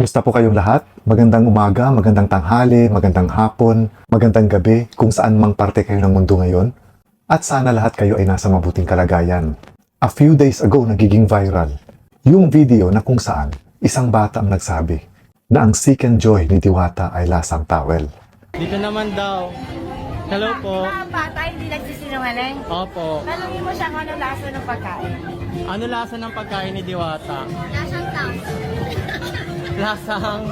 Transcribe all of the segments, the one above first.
Kumusta po kayong lahat? Magandang umaga, magandang tanghali, magandang hapon, magandang gabi kung saan mang parte kayo ng mundo ngayon. At sana lahat kayo ay nasa mabuting kalagayan. A few days ago, nagiging viral yung video na kung saan isang bata ang nagsabi na ang seek and joy ni Diwata ay lasang towel. Dito naman daw. Hello po. Mga bata hindi nagsisinungaling. Opo. Tanungin mo siya kung ano lasa ng pagkain. Ano lasa ng pagkain ni Diwata? Lasang tao. Lasang...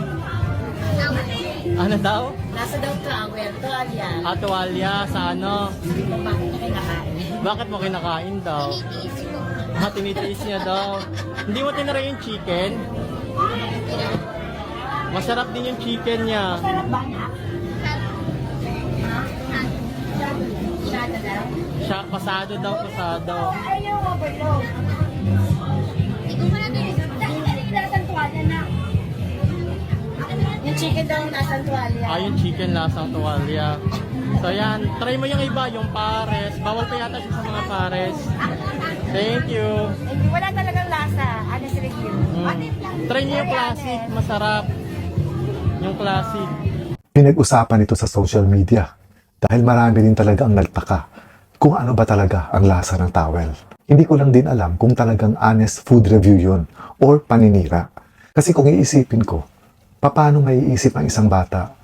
Ano daw? Lasa daw towel, tuwalya. Tuwalya sa ano? Bakit na kinakain? Bakit mo kinakain daw? Tinitiis niya daw. Hindi mo tinry yung chicken? Masarap din yung chicken niya. Sarap ba na? Shada daw. Siya, pasado daw, pasado. Ayaw yung overload. Hindi ko na din. Dahil lasang tuwalya na. Yung chicken daw lasang tuwalya. Yung chicken lasang tuwalya. So yan, try mo yung iba, yung pares. Bawal pa yata siya sa mga pares. Thank you. Wala talagang lasa. Honest review. Try niyo yung classic, masarap. Yung classic. Pinag-usapan ito sa social media dahil marami din talaga ang nagtaka kung ano ba talaga ang lasa ng towel. Hindi ko lang din alam kung talagang honest food review yun or paninira. Kasi kung iisipin ko, paano maiisip ang isang bata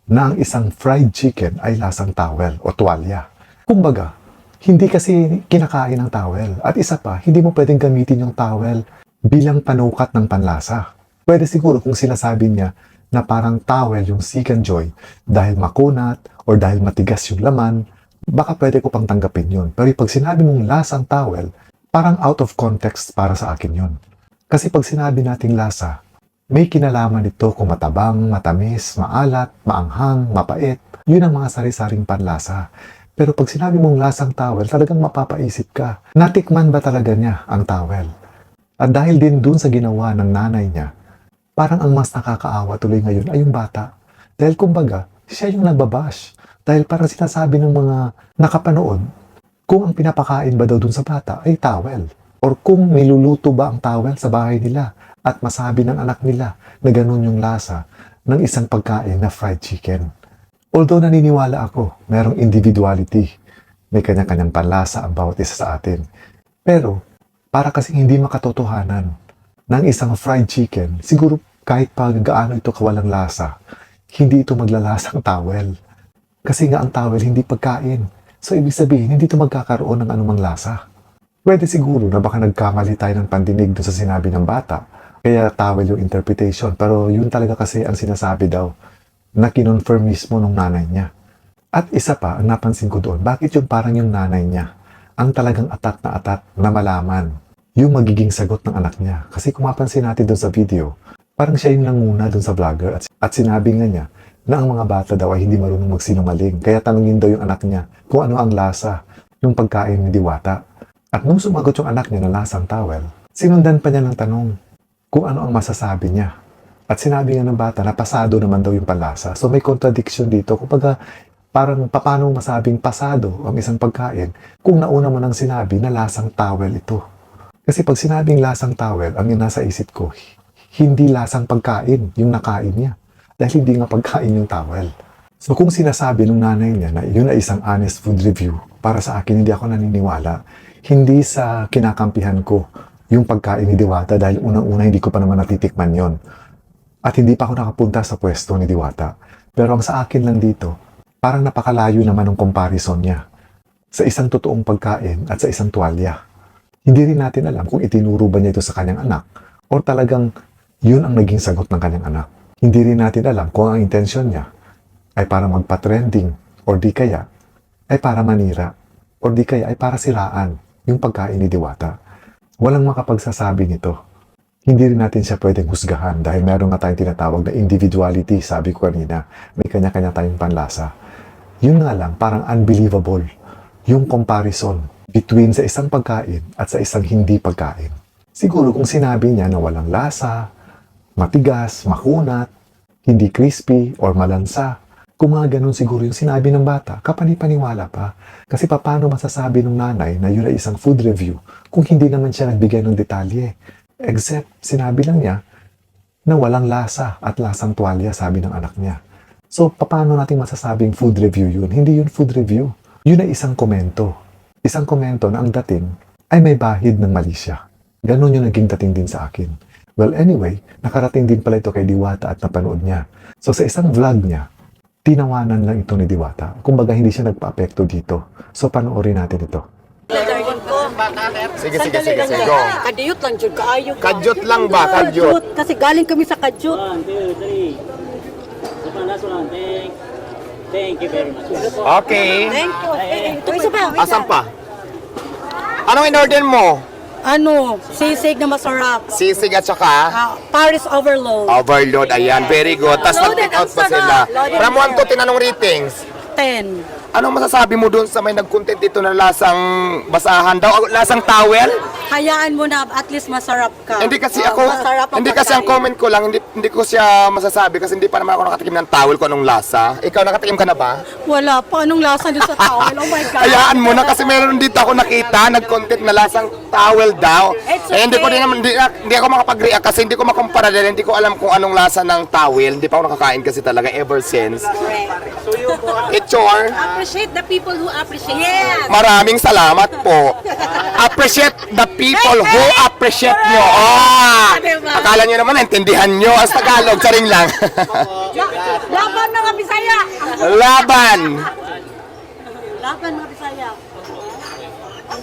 na ang isang fried chicken ay lasang towel o tuwalya? Kumbaga, hindi kasi kinakain ng towel. At isa pa, hindi mo pwedeng gamitin yung towel bilang panukat ng panlasa. Pwede siguro kung sinasabi niya na parang towel yung seek and joy dahil makunat or dahil matigas yung laman, baka pwede ko pang tanggapin yun. Pero pag sinabi mong lasang towel, parang out of context para sa akin yun. Kasi pag sinabi nating lasa, may kinalaman ito kung matabang, matamis, maalat, maanghang, mapait. Yun ang mga sari-saring panlasa. Pero pag sinabi mong lasang towel, talagang mapapaisip ka. Natikman ba talaga niya ang towel? At dahil din dun sa ginawa ng nanay niya, parang ang mas nakakaawa tuloy ngayon ay yung bata. Dahil kumbaga, siya yung nagbabash. Dahil parang sinasabi ng mga nakapanood, kung ang pinapakain ba daw dun sa bata ay towel. Or kung niluluto ba ang towel sa bahay nila at masabi ng anak nila na ganun yung lasa ng isang pagkain na fried chicken. Although naniniwala ako, merong individuality. May kanya-kanyang panlasa ang bawat isa sa atin. Pero, para kasi hindi makatotohanan ng isang fried chicken, siguro kahit pa gaano ito kawalang lasa, hindi ito maglalasang towel. Kasi nga ang towel hindi pagkain. So, ibig sabihin, hindi ito magkakaroon ng anumang lasa. Pwede siguro na baka nagkamali tayo ng pandinig doon sa sinabi ng bata. Kaya towel yung interpretation. Pero yun talaga kasi ang sinasabi daw na kinonfirm mismo nung nanay niya. At isa pa, ang napansin ko doon, bakit yung parang yung nanay niya ang talagang atat na malaman yung magiging sagot ng anak niya. Kasi kung mapansin natin doon sa video, parang siya yung nanguna doon sa vlogger at sinabi nga niya na ang mga bata daw ay hindi marunong magsinungaling. Kaya tanungin daw yung anak niya kung ano ang lasa ng pagkain ni Diwata. At nung sumagot yung anak niya na lasang towel, sinundan pa niya ng tanong kung ano ang masasabi niya. At sinabi nga ng bata na pasado naman daw yung panlasa. So may contradiction dito. Kumbaga, parang paano masabing pasado ang isang pagkain kung nauna mo nang sinabi na lasang towel ito. Kasi pag sinabing lasang towel, ang nasa isip ko, hindi lasang pagkain yung nakain niya. Dahil hindi nga pagkain yung towel. So kung sinasabi ng nanay niya na yun ay isang honest food review, para sa akin hindi ako naniniwala. Hindi sa kinakampihan ko yung pagkain ni Diwata dahil unang-una hindi ko pa naman natitikman yon. At hindi pa ako nakapunta sa pwesto ni Diwata. Pero ang sa akin lang dito, parang napakalayo naman ng comparison niya sa isang totoong pagkain at sa isang tuwalya. Hindi rin natin alam kung itinuro ba niya ito sa kanyang anak o talagang yun ang naging sagot ng kanyang anak. Hindi rin natin alam kung ang intensyon niya ay para magpa-trending o di kaya ay para manira o di kaya ay para siraan yung pagkain ni Diwata. Walang makapagsasabi nito. Hindi rin natin siya pwedeng husgahan dahil meron nga tayong tinatawag na individuality, sabi ko kanina. May kanya-kanya tayong panlasa. Yun nga lang, parang unbelievable yung comparison between sa isang pagkain at sa isang hindi pagkain. Siguro kung sinabi niya na walang lasa, matigas, makunat, hindi crispy or malansa, kung mga ganun siguro yung sinabi ng bata, kapani-paniwala pa. Kasi paano masasabi ng nanay na yun ay isang food review kung hindi naman siya nagbigay ng detalye? Except, sinabi lang niya na walang lasa at lasang tuwalya, sabi ng anak niya. So, paano natin masasabing food review yun? Hindi yun food review. Yun ay isang komento. Isang komento na ang dating ay may bahid ng mali siya. Ganon yung naging dating din sa akin. Well, anyway, nakarating din pala ito kay Diwata at napanood niya. So, sa isang vlog niya, tinawanan lang ito ni Diwata. Kumbaga, hindi siya nagpa-apekto dito. So, panoorin natin ito. Sige, go. Kadiyot lang jud kaayo. Kadyot lang ba? Kadyot. Kasi galing kami sa kadyot. 1, 2, 3. Sa panas lang. Thank you very much. Okay. Thank you. Ito isa pa. Asan pa? Anong in-order mo? Ano, sisig na masarap. Sisig at saka Paris overload. overload. Ayan, very good. Tapos Loaded nag-take out ang pa sila. sarap. Loaded From ang 1 to 10, anong ratings? 10. Anong masasabi mo doon sa may nag-content dito na lasang basahan daw? O, lasang towel? Hayaan mo na at least masarap ka. Hindi kasi Oh, ako, masarap ang hindi kasi ang pagkain. comment ko lang, hindi ko siya masasabi kasi hindi pa naman ako nakatikim ng towel kung anong lasa. Ikaw nakatikim ka na ba? Wala pa. Anong lasa din sa towel? Oh my God. Hayaan mo na kasi meron dito ako nakita, nag-content na lasang towel daw. It's Eh, hindi ko okay. din naman, hindi ako makapag-react kasi hindi ko makumpara dahil hindi ko alam kung anong lasa ng towel. Hindi pa ako nakakain kasi talaga ever since. It's your, Appreciate the people who appreciate. Yes. maraming salamat po. Appreciate the people who appreciate nyo. Akala nyo naman, naintindihan nyo as Tagalog, saring lang. Laban mga Bisaya. Laban! Laban mga Bisaya.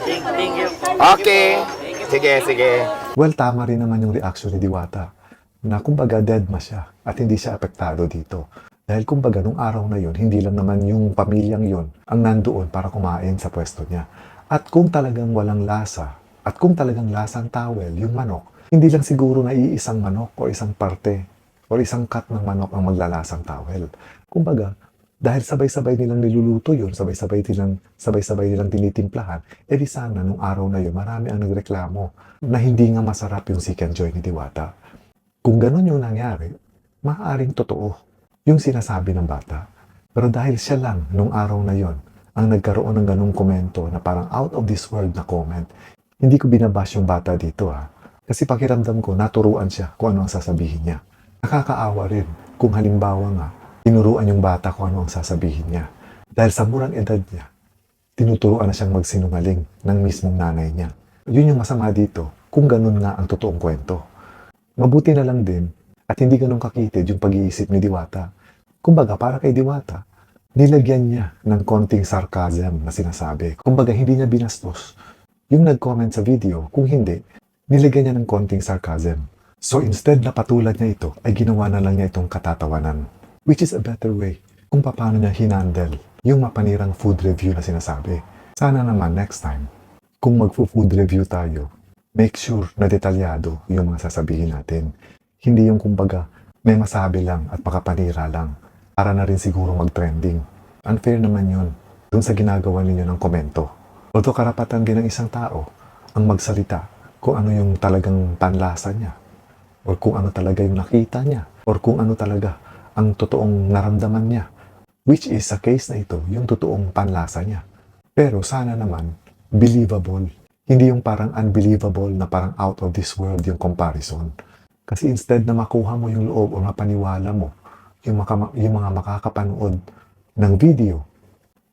Thank you. Okay. Sige. Well, tama rin naman yung reaction ni Diwata na kumbaga dead ma siya at hindi siya apektado dito. Dahil kumbaga nung araw na yun, hindi lang naman yung pamilyang yun ang nandoon para kumain sa pwesto niya. At kung talagang walang lasa, at kung talagang lasang towel, yung manok, hindi lang siguro na iisang manok o isang parte o isang cut ng manok ang maglalasang towel. Kumbaga, dahil sabay-sabay nilang niluluto yun, sabay-sabay nilang tinitimplahan, edi sana nung araw na yun, marami ang nagreklamo na hindi nga masarap yung chicken joy ni Diwata. Kung ganun yung nangyari, maaaring totoo yung sinasabi ng bata. Pero dahil siya lang nung araw na yon ang nagkaroon ng ganung komento na parang out of this world na comment, hindi ko binabash yung bata dito Kasi pakiramdam ko, naturuan siya kung ano ang sasabihin niya. Nakakaawa rin kung halimbawa nga, tinuruan yung bata kung ano ang sasabihin niya. Dahil sa murang edad niya, tinuturuan na siyang magsinungaling ng mismong nanay niya. Yun yung masama dito, kung ganun nga ang totoong kwento. Mabuti na lang din at hindi ganun kakitid yung pag-iisip ni Diwata. Kumbaga, para kay Diwata, nilagyan niya ng konting sarcasm na sinasabi. Kumbaga, hindi niya binastos yung nag-comment sa video. Kung hindi, nilagyan niya ng konting sarcasm. So instead na patulad niya ito, ay ginawa na lang niya itong katatawanan. Which is a better way kung paano niya hinandle yung mapanirang food review na sinasabi. Sana naman next time, kung magfo-food review tayo, make sure na detalyado yung mga sasabihin natin. Hindi yung kumbaga may masabi lang at makapanira lang para na rin siguro mag-trending. Unfair naman yun dun sa ginagawa ninyo ng komento. Although karapatan din ng isang tao ang magsalita kung ano yung talagang panlasa niya or kung ano talaga yung nakita niya or kung ano talaga ang totoong naramdaman niya. Which is sa case na ito, yung totoong panlasa niya. Pero sana naman, believable. Hindi yung parang unbelievable na parang out of this world yung comparison. Kasi instead na makuha mo yung loob o mapaniwala mo yung mga makakapanood ng video,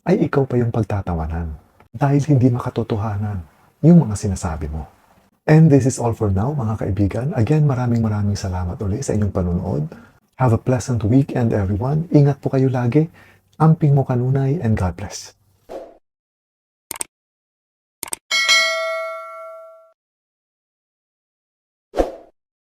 ay ikaw pa yung pagtatawanan. Dahil hindi makatotohanan yung mga sinasabi mo. And this is all for now, mga kaibigan. Again, maraming salamat ulit sa inyong panunood. Have a pleasant weekend, everyone. Ingat po kayo lagi. Amping mo kanunay and God bless.